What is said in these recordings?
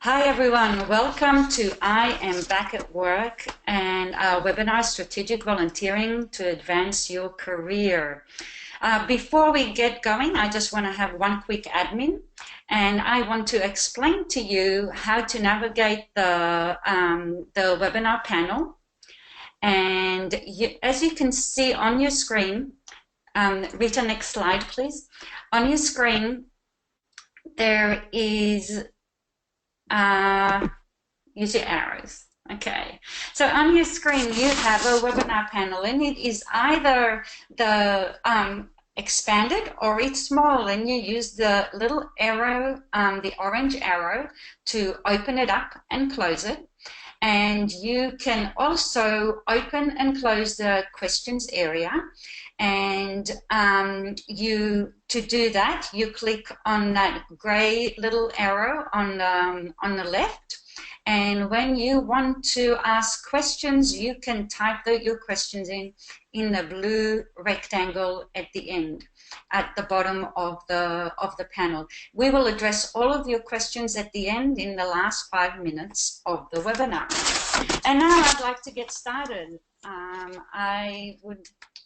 Hi everyone, welcome to I Am Back at Work and our webinar Strategic Volunteering to Advance Your Career. Before we get going, I just want to have one quick admin, and I want to explain to you how to navigate the webinar panel. And as you can see on your screen, Rita, next slide please. On your screen there is use your arrows. Okay, so on your screen you have a webinar panel, and it is either the expanded or it's small, and you use the little arrow, the orange arrow, to open it up and close it. And you can also open and close the questions area. And to do that, you click on that gray little arrow on the left. And when you want to ask questions, you can type your questions in the blue rectangle at the end, at the bottom of the panel. We will address all of your questions at the end in the last 5 minutes of the webinar. And now I'd like to get started.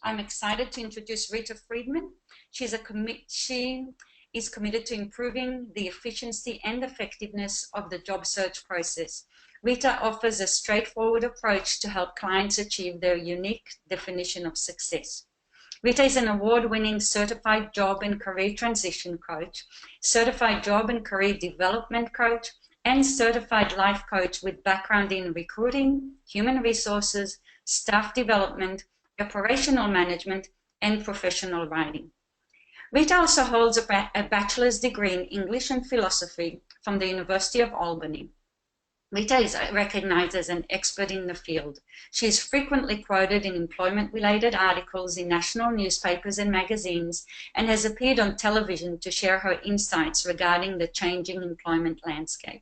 I'm excited to introduce Rita Friedman. She is committed to improving the efficiency and effectiveness of the job search process. Rita offers a straightforward approach to help clients achieve their unique definition of success. Rita is an award-winning certified job and career transition coach, certified job and career development coach, and certified life coach with background in recruiting, human resources, staff development, operational management, and professional writing. Rita also holds a bachelor's degree in English and philosophy from the University of Albany. Rita is recognized as an expert in the field. She is frequently quoted in employment-related articles in national newspapers and magazines, and has appeared on television to share her insights regarding the changing employment landscape.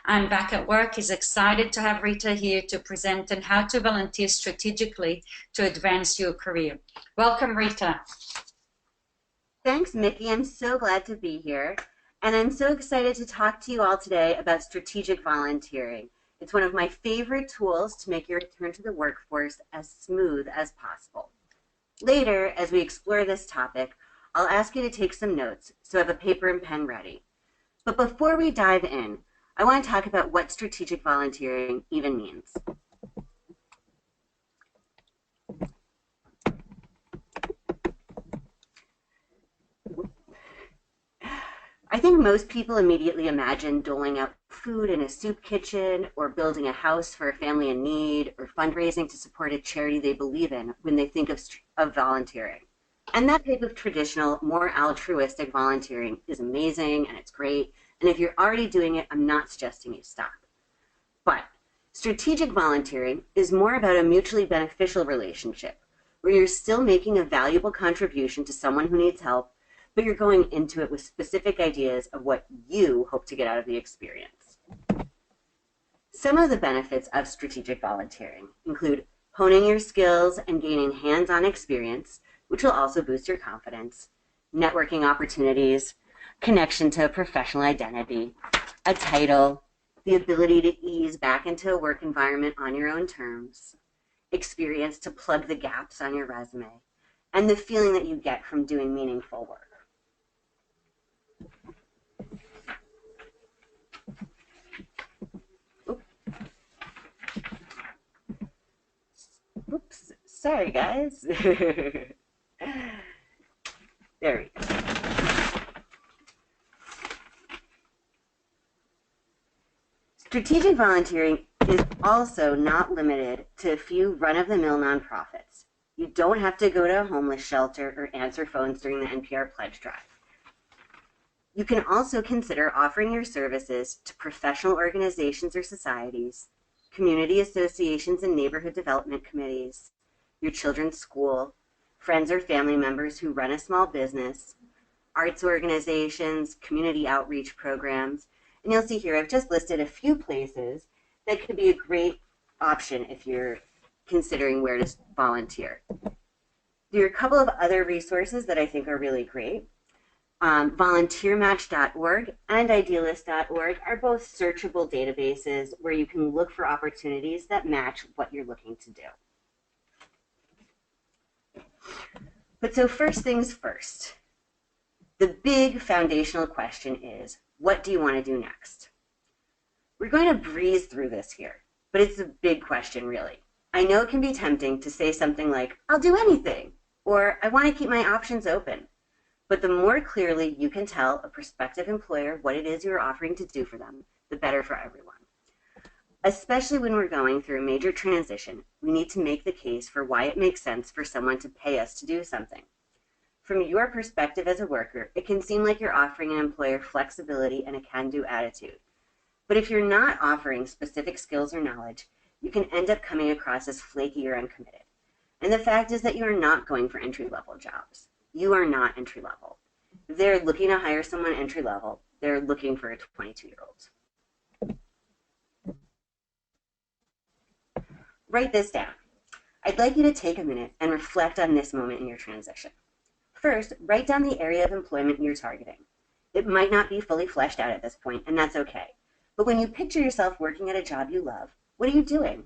I'm Back at Work is excited to have Rita here to present on how to volunteer strategically to advance your career. Welcome, Rita. Thanks, Mickey. I'm so glad to be here. And I'm so excited to talk to you all today about strategic volunteering. It's one of my favorite tools to make your return to the workforce as smooth as possible. Later, as we explore this topic, I'll ask you to take some notes, so have a paper and pen ready. But before we dive in, I want to talk about what strategic volunteering even means. I think most people immediately imagine doling out food in a soup kitchen, or building a house for a family in need, or fundraising to support a charity they believe in when they think of volunteering. And that type of traditional, more altruistic volunteering is amazing and it's great. And if you're already doing it, I'm not suggesting you stop. But strategic volunteering is more about a mutually beneficial relationship, where you're still making a valuable contribution to someone who needs help, but you're going into it with specific ideas of what you hope to get out of the experience. Some of the benefits of strategic volunteering include honing your skills and gaining hands-on experience, which will also boost your confidence, networking opportunities, connection to a professional identity, a title, the ability to ease back into a work environment on your own terms, experience to plug the gaps on your resume, and the feeling that you get from doing meaningful work. Oops, sorry guys. There we go. Strategic volunteering is also not limited to a few run-of-the-mill nonprofits. You don't have to go to a homeless shelter or answer phones during the NPR pledge drive. You can also consider offering your services to professional organizations or societies, community associations and neighborhood development committees, your children's school, friends or family members who run a small business, arts organizations, community outreach programs. And you'll see here, I've just listed a few places that could be a great option if you're considering where to volunteer. There are a couple of other resources that I think are really great. Volunteermatch.org and Idealist.org are both searchable databases where you can look for opportunities that match what you're looking to do. But so first things first, the big foundational question is, what do you want to do next? We're going to breeze through this here, but it's a big question, really. I know it can be tempting to say something like, I'll do anything, or I want to keep my options open. But the more clearly you can tell a prospective employer what it is you're offering to do for them, the better for everyone. Especially when we're going through a major transition, we need to make the case for why it makes sense for someone to pay us to do something. From your perspective as a worker, it can seem like you're offering an employer flexibility and a can-do attitude. But if you're not offering specific skills or knowledge, you can end up coming across as flaky or uncommitted. And the fact is that you are not going for entry-level jobs. You are not entry-level. If they're looking to hire someone entry-level, they're looking for a 22-year-old. Write this down. I'd like you to take a minute and reflect on this moment in your transition. First, write down the area of employment you're targeting. It might not be fully fleshed out at this point, and that's okay. But when you picture yourself working at a job you love, what are you doing?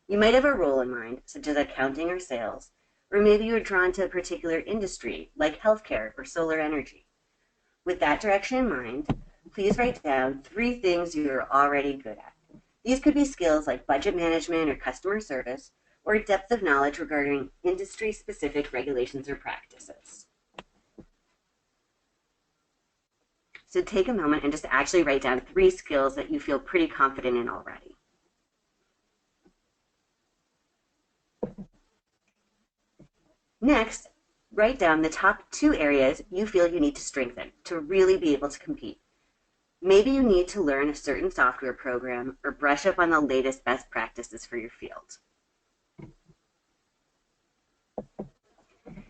You might have a role in mind, such as accounting or sales, or maybe you're drawn to a particular industry, like healthcare or solar energy. With that direction in mind, please write down 3 things you're already good at. These could be skills like budget management or customer service, or depth of knowledge regarding industry-specific regulations or practices. So take a moment and just actually write down 3 skills that you feel pretty confident in already. Next, write down the top 2 areas you feel you need to strengthen to really be able to compete. Maybe you need to learn a certain software program or brush up on the latest best practices for your field.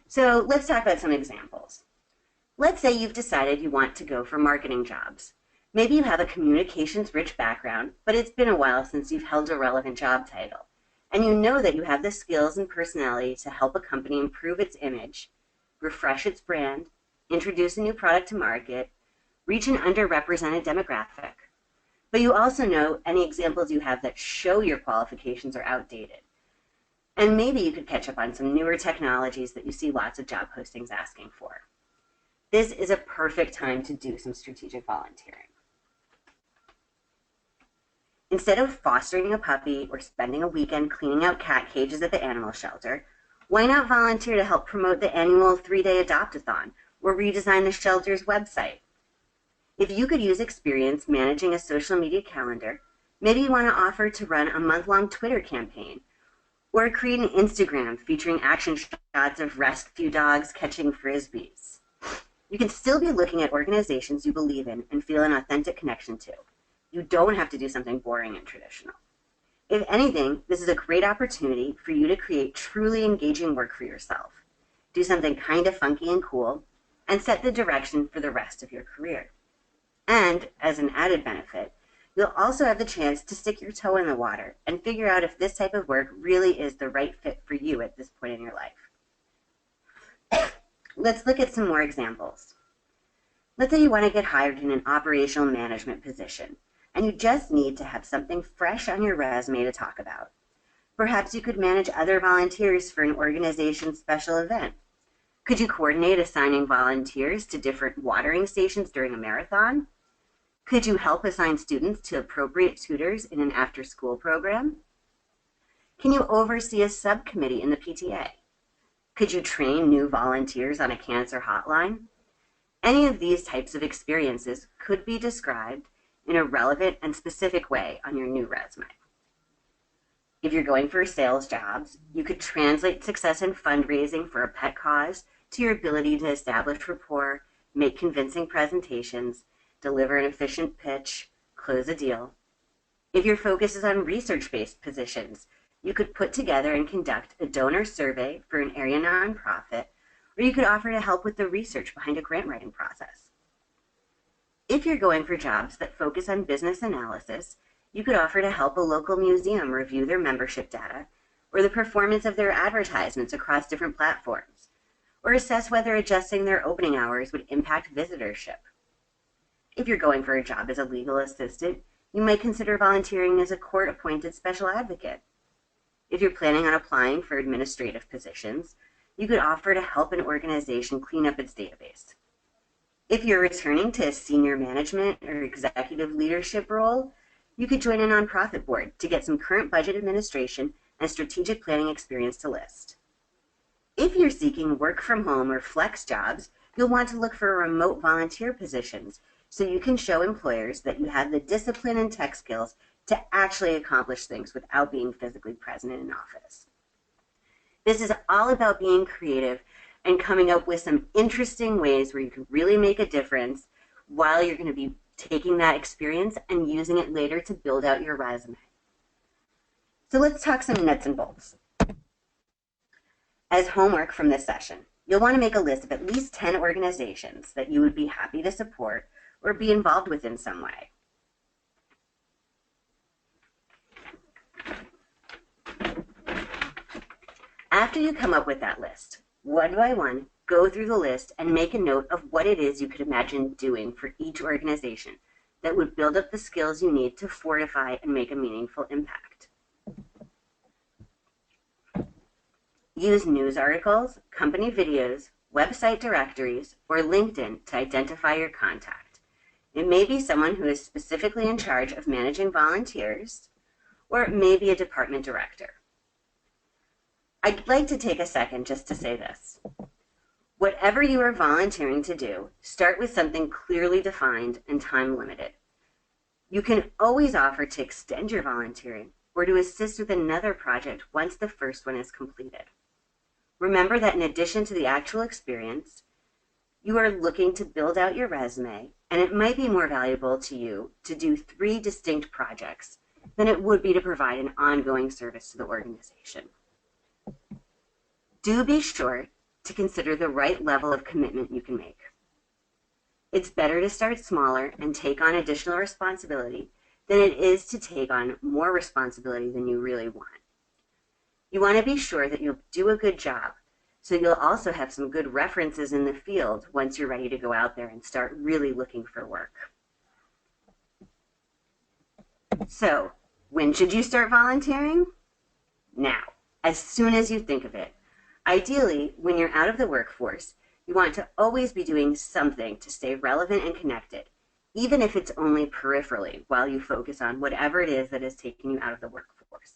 So let's talk about some examples. Let's say you've decided you want to go for marketing jobs. Maybe you have a communications-rich background, but it's been a while since you've held a relevant job title. And you know that you have the skills and personality to help a company improve its image, refresh its brand, introduce a new product to market, reach an underrepresented demographic. But you also know any examples you have that show your qualifications are outdated. And maybe you could catch up on some newer technologies that you see lots of job postings asking for. This is a perfect time to do some strategic volunteering. Instead of fostering a puppy or spending a weekend cleaning out cat cages at the animal shelter, why not volunteer to help promote the annual 3-day adopt-a-thon or redesign the shelter's website? If you could use experience managing a social media calendar, maybe you want to offer to run a month-long Twitter campaign or create an Instagram featuring action shots of rescue dogs catching frisbees. You can still be looking at organizations you believe in and feel an authentic connection to. You don't have to do something boring and traditional. If anything, this is a great opportunity for you to create truly engaging work for yourself. Do something kind of funky and cool, and set the direction for the rest of your career. And, as an added benefit, you'll also have the chance to stick your toe in the water and figure out if this type of work really is the right fit for you at this point in your life. Let's look at some more examples. Let's say you want to get hired in an operational management position, and you just need to have something fresh on your resume to talk about. Perhaps you could manage other volunteers for an organization's special event. Could you coordinate assigning volunteers to different watering stations during a marathon? Could you help assign students to appropriate tutors in an after-school program? Can you oversee a subcommittee in the PTA? Could you train new volunteers on a cancer hotline? Any of these types of experiences could be described in a relevant and specific way on your new resume. If you're going for sales jobs, you could translate success in fundraising for a pet cause to your ability to establish rapport, make convincing presentations, deliver an efficient pitch, close a deal. If your focus is on research-based positions, you could put together and conduct a donor survey for an area nonprofit, or you could offer to help with the research behind a grant writing process. If you're going for jobs that focus on business analysis, you could offer to help a local museum review their membership data or the performance of their advertisements across different platforms. or assess whether adjusting their opening hours would impact visitorship. If you're going for a job as a legal assistant, you might consider volunteering as a court-appointed special advocate. If you're planning on applying for administrative positions, you could offer to help an organization clean up its database. If you're returning to a senior management or executive leadership role, you could join a nonprofit board to get some current budget administration and strategic planning experience to list. If you're seeking work from home or flex jobs, you'll want to look for remote volunteer positions so you can show employers that you have the discipline and tech skills to actually accomplish things without being physically present in an office. This is all about being creative and coming up with some interesting ways where you can really make a difference while you're going to be taking that experience and using it later to build out your resume. So let's talk some nuts and bolts. As homework from this session, you'll want to make a list of at least 10 organizations that you would be happy to support or be involved with in some way. After you come up with that list, one by one, go through the list and make a note of what it is you could imagine doing for each organization that would build up the skills you need to fortify and make a meaningful impact. Use news articles, company videos, website directories, or LinkedIn to identify your contact. It may be someone who is specifically in charge of managing volunteers, or it may be a department director. I'd like to take a second just to say this. Whatever you are volunteering to do, start with something clearly defined and time limited. You can always offer to extend your volunteering or to assist with another project once the first one is completed. Remember that in addition to the actual experience, you are looking to build out your resume, and it might be more valuable to you to do 3 distinct projects than it would be to provide an ongoing service to the organization. Do be sure to consider the right level of commitment you can make. It's better to start smaller and take on additional responsibility than it is to take on more responsibility than you really want. You want to be sure that you'll do a good job, so you'll also have some good references in the field once you're ready to go out there and start really looking for work. So, when should you start volunteering? Now, as soon as you think of it. Ideally, when you're out of the workforce, you want to always be doing something to stay relevant and connected, even if it's only peripherally while you focus on whatever it is that is taking you out of the workforce.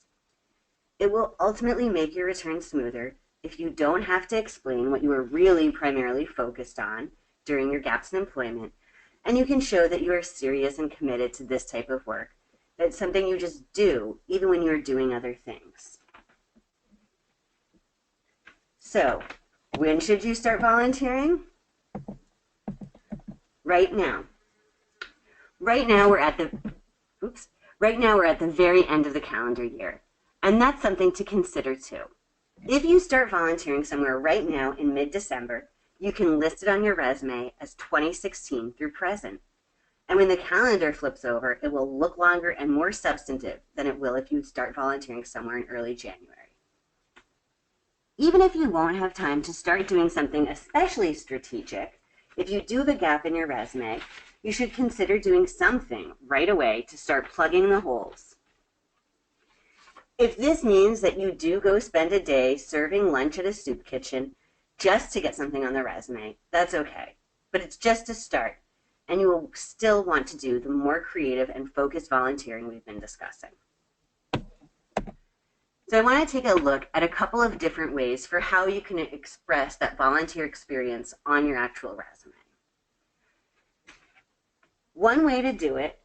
It will ultimately make your return smoother if you don't have to explain what you were really primarily focused on during your gaps in employment, and you can show that you are serious and committed to this type of work, that it's something you just do even when you're doing other things. So, when should you start volunteering? Right now. Right now we're at the very end of the calendar year, and that's something to consider too. If you start volunteering somewhere right now in mid-December, you can list it on your resume as 2016 through present. And when the calendar flips over, it will look longer and more substantive than it will if you start volunteering somewhere in early January. Even if you won't have time to start doing something especially strategic, if you do have a gap in your resume, you should consider doing something right away to start plugging the holes. If this means that you do go spend a day serving lunch at a soup kitchen just to get something on the resume, that's okay. But it's just a start, and you will still want to do the more creative and focused volunteering we've been discussing. So I want to take a look at a couple of different ways for how you can express that volunteer experience on your actual resume. One way to do it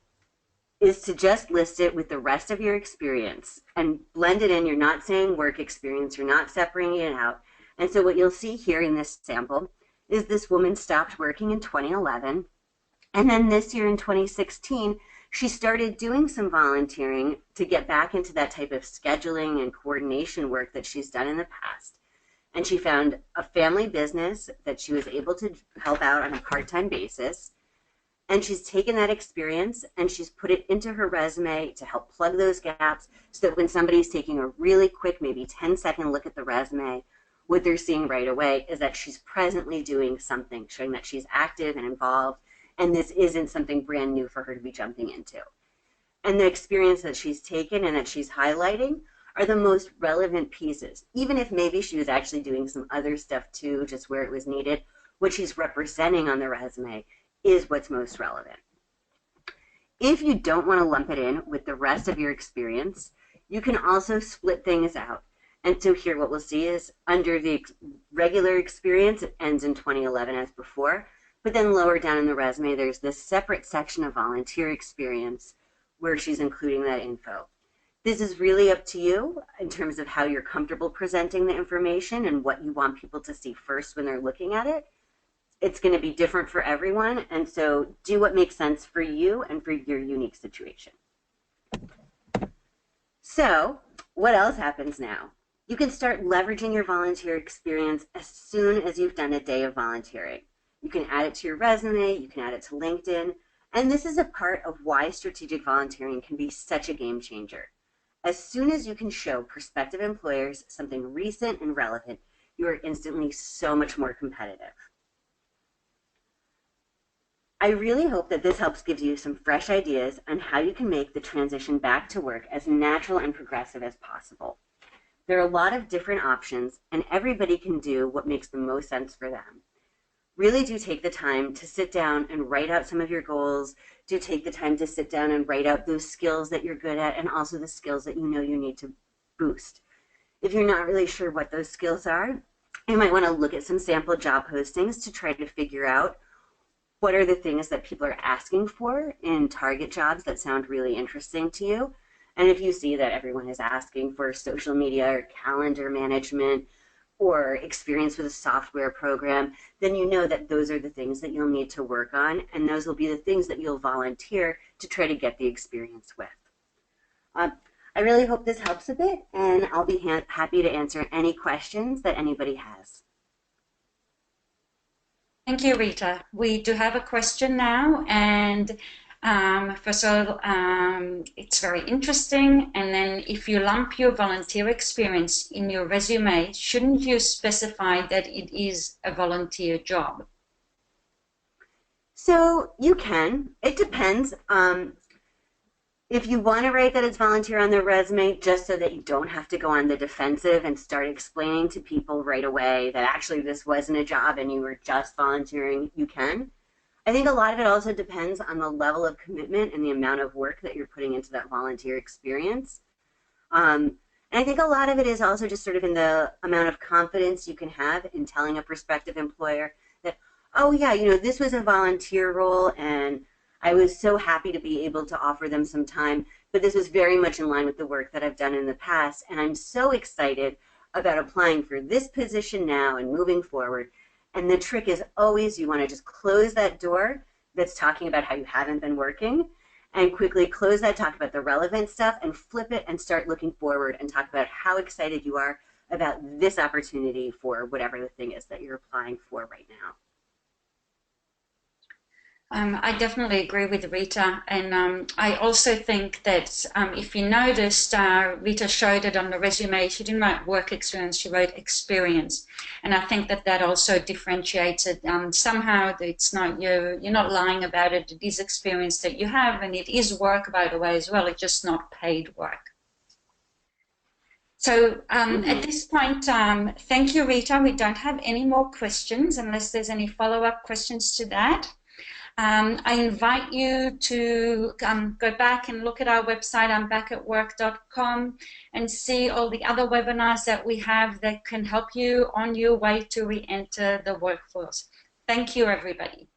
is to just list it with the rest of your experience and blend it in. You're not saying work experience, you're not separating it out. And so what you'll see here in this sample is this woman stopped working in 2011, and then this year in 2016, she started doing some volunteering to get back into that type of scheduling and coordination work that she's done in the past. And she found a family business that she was able to help out on a part-time basis. And she's taken that experience and she's put it into her resume to help plug those gaps so that when somebody's taking a really quick, maybe 10-second look at the resume, what they're seeing right away is that she's presently doing something, showing that she's active and involved, and this isn't something brand new for her to be jumping into. And the experience that she's taken and that she's highlighting are the most relevant pieces. Even if maybe she was actually doing some other stuff too, just where it was needed, what she's representing on the resume is what's most relevant. If you don't want to lump it in with the rest of your experience, you can also split things out. And so here what we'll see is under the regular experience, it ends in 2011 as before, but then lower down in the resume, there's this separate section of volunteer experience where she's including that info. This is really up to you in terms of how you're comfortable presenting the information and what you want people to see first when they're looking at it. It's going to be different for everyone, and so do what makes sense for you and for your unique situation. So, what else happens now? You can start leveraging your volunteer experience as soon as you've done a day of volunteering. You can add it to your resume, you can add it to LinkedIn, and this is a part of why strategic volunteering can be such a game changer. As soon as you can show prospective employers something recent and relevant, you are instantly so much more competitive. I really hope that this helps give you some fresh ideas on how you can make the transition back to work as natural and progressive as possible. There are a lot of different options, and everybody can do what makes the most sense for them. Really do take the time to sit down and write out some of your goals. Do take the time to sit down and write out those skills that you're good at and also the skills that you know you need to boost. If you're not really sure what those skills are, you might want to look at some sample job postings to try to figure out what are the things that people are asking for in target jobs that sound really interesting to you. And if you see that everyone is asking for social media or calendar management or experience with a software program, then you know that those are the things that you'll need to work on, and those will be the things that you'll volunteer to try to get the experience with. I really hope this helps a bit, and I'll be happy to answer any questions that anybody has. Thank you, Rita. We do have a question now, and first of all, it's very interesting. And then if you lump your volunteer experience in your resume, shouldn't you specify that it is a volunteer job? So you can. It depends. If you want to write that it's volunteer on the resume, just so that you don't have to go on the defensive and start explaining to people right away that actually this wasn't a job and you were just volunteering, you can. I think a lot of it also depends on the level of commitment and the amount of work that you're putting into that volunteer experience. And I think a lot of it is also just sort of in the amount of confidence you can have in telling a prospective employer that, oh yeah, you know, this was a volunteer role and I was so happy to be able to offer them some time, but this was very much in line with the work that I've done in the past, and I'm so excited about applying for this position now and moving forward. And the trick is always you want to just close that door that's talking about how you haven't been working and quickly close that, talk about the relevant stuff, and flip it and start looking forward and talk about how excited you are about this opportunity for whatever the thing is that you're applying for right now. I definitely agree with Rita, and I also think that if you noticed, Rita showed it on the resume. She didn't write work experience, she wrote experience, and I think that that also differentiates it. Somehow it's not you're not lying about it. It is experience that you have, and it is work, by the way, as well. It's just not paid work. So at this point, thank you, Rita. We don't have any more questions unless there's any follow-up questions to that. I invite you to go back and look at our website, I'mBackAtWork.com, and see all the other webinars that we have that can help you on your way to re-enter the workforce. Thank you, everybody.